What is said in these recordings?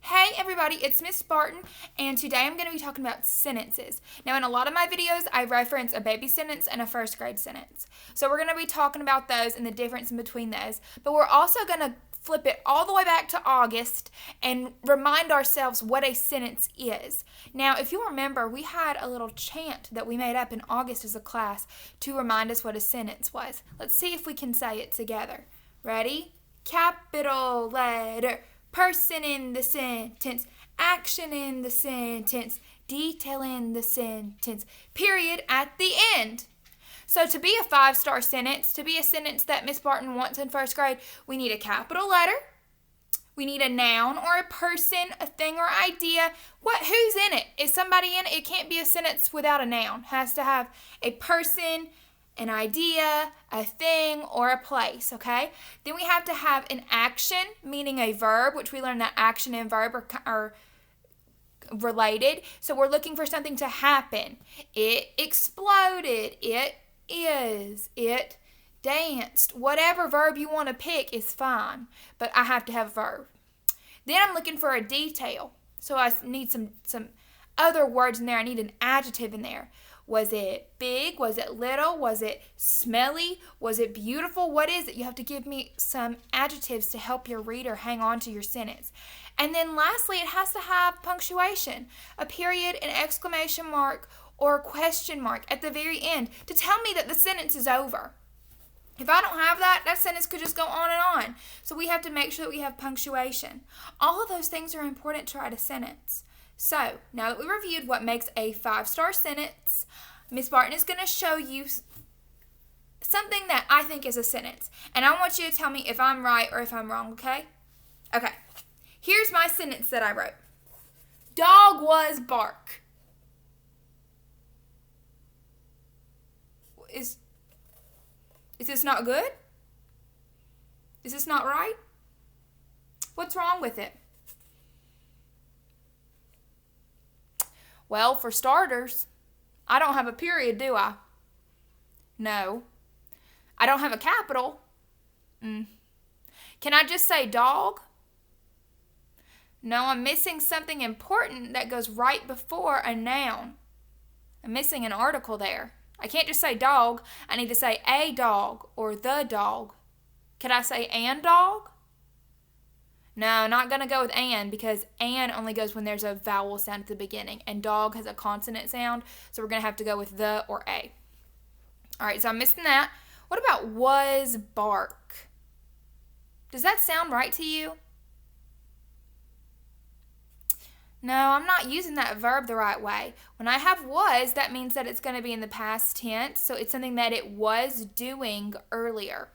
Hey everybody, it's Miss Spartan, and today I'm going to be talking about sentences. Now, in a lot of my videos, I reference a baby sentence and a first grade sentence. So we're going to be talking about those and the difference in between those. But we're also going to flip it all the way back to August and remind ourselves what a sentence is. Now, if you remember, we had a little chant that we made up in August as a class to remind us what a sentence was. Let's see if we can say it together. Ready? Capital letter. Person in the sentence, action in the sentence, detail in the sentence, period at the end. So to be a 5-star sentence, to be a sentence that Miss Barton wants in first grade, we need a capital letter, we need a noun or a person, a thing or idea. Who's in it? Is somebody in it? It can't be a sentence without a noun. It has to have a person, an idea, a thing, or a place, okay? Then we have to have an action, meaning a verb, which we learned that action and verb are related. So we're looking for something to happen. It exploded. It is. It danced. Whatever verb you want to pick is fine, but I have to have a verb. Then I'm looking for a detail. So I need some other words in there. I need an adjective in there. Was it big? Was it little? Was it smelly? Was it beautiful? What is it? You have to give me some adjectives to help your reader hang on to your sentence. And then lastly, it has to have punctuation, a period, an exclamation mark, or a question mark at the very end to tell me that the sentence is over. If I don't have that, that sentence could just go on and on. So we have to make sure that we have punctuation. All of those things are important to write a sentence. So, now that we reviewed what makes a 5-star sentence, Miss Barton is going to show you something that I think is a sentence. And I want you to tell me if I'm right or if I'm wrong, okay? Okay. Here's my sentence that I wrote. Dog was bark. Is this not good? Is this not right? What's wrong with it? Well, for starters, I don't have a period, do I? No. I don't have a capital. Can I just say dog? No, I'm missing something important that goes right before a noun. I'm missing an article there. I can't just say dog. I need to say a dog or the dog. Could I say an dog? No, not going to go with an because an only goes when there's a vowel sound at the beginning. And dog has a consonant sound, so we're going to have to go with the or a. All right, so I'm missing that. What about was bark? Does that sound right to you? No, I'm not using that verb the right way. When I have was, that means that it's going to be in the past tense, so it's something that it was doing earlier.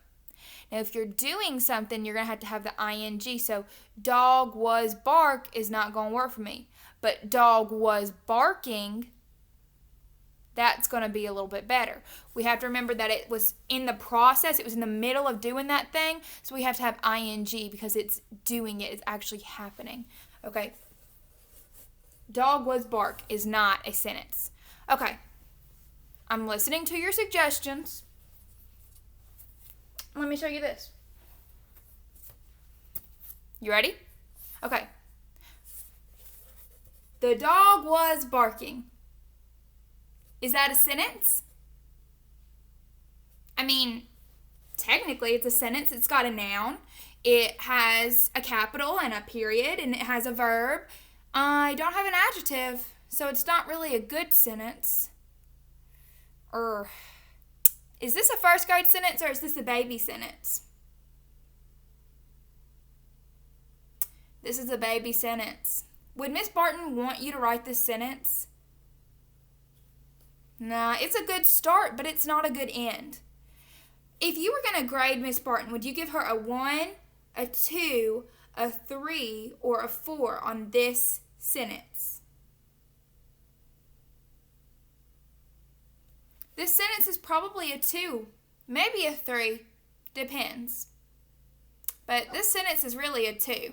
Now, if you're doing something, you're going to have the ing. So, dog was bark is not going to work for me. But dog was barking, that's going to be a little bit better. We have to remember that it was in the process. It was in the middle of doing that thing. So, we have to have ing because it's doing it. It's actually happening. Okay. Dog was bark is not a sentence. Okay. I'm listening to your suggestions. Let me show you this. You ready? Okay. The dog was barking. Is that a sentence? I mean, technically it's a sentence. It's got a noun. It has a capital and a period, and it has a verb. I don't have an adjective, so it's not really a good sentence. Is this a first grade sentence or is this a baby sentence? This is a baby sentence. Would Miss Barton want you to write this sentence? Nah, it's a good start, but it's not a good end. If you were going to grade Miss Barton, would you give her a 1, a 2, a 3, or a 4 on this sentence? This sentence is probably a 2, maybe a 3, depends. But this sentence is really a 2.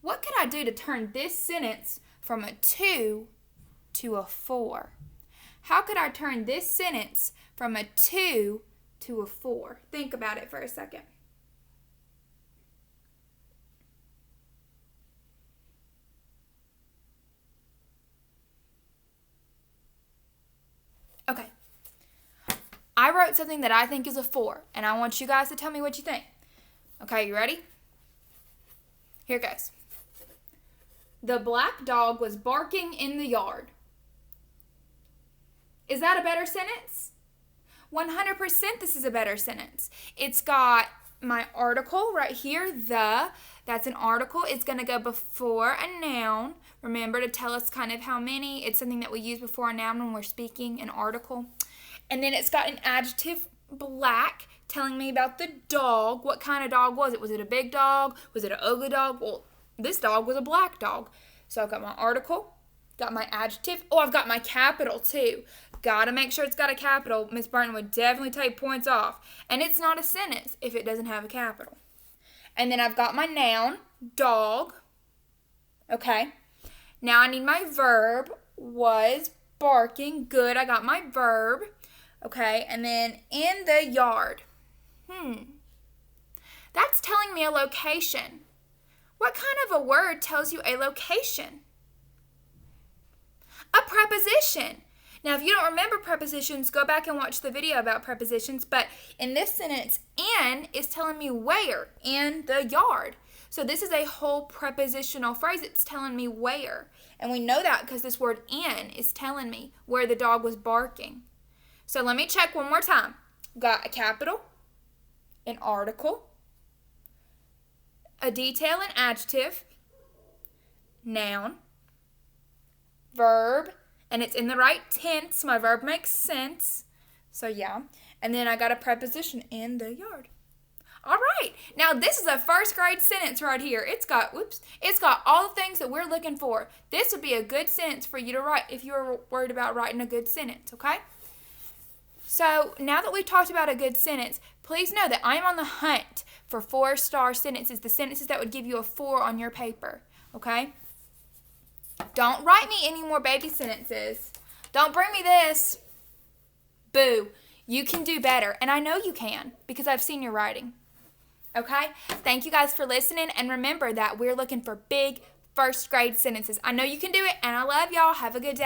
What could I do to turn this sentence from a 2 to a 4? How could I turn this sentence from a 2 to a 4? Think about it for a second. I wrote something that I think is a 4, and I want you guys to tell me what you think. Okay, you ready? Here it goes. The black dog was barking in the yard. Is that a better sentence? 100% this is a better sentence. It's got my article right here, that's an article. It's going to go before a noun. Remember to tell us kind of how many. It's something that we use before a noun when we're speaking, an article. And then it's got an adjective, black, telling me about the dog. What kind of dog was it? Was it a big dog? Was it an ugly dog? Well, this dog was a black dog. So I've got my article, got my adjective. Oh, I've got my capital too. Gotta make sure it's got a capital. Miss Burton would definitely take points off. And it's not a sentence if it doesn't have a capital. And then I've got my noun, dog. Okay. Now I need my verb, was barking. Good, I got my verb. Okay, and then in the yard. That's telling me a location. What kind of a word tells you a location? A preposition. Now, if you don't remember prepositions, go back and watch the video about prepositions. But in this sentence, in is telling me where, in the yard. So this is a whole prepositional phrase. It's telling me where. And we know that because this word in is telling me where the dog was barking. So let me check one more time. Got a capital, an article, a detail, an adjective, noun, verb, and it's in the right tense. My verb makes sense. So yeah. And then I got a preposition, in the yard. All right. Now this is a first grade sentence right here. It's got all the things that we're looking for. This would be a good sentence for you to write if you were worried about writing a good sentence, okay? So now that we've talked about a good sentence, please know that I'm on the hunt for 4-star sentences, the sentences that would give you a 4 on your paper, okay? Don't write me any more baby sentences. Don't bring me this. Boo. You can do better, and I know you can because I've seen your writing. Okay? Thank you guys for listening, and remember that we're looking for big first grade sentences. I know you can do it, and I love y'all. Have a good day.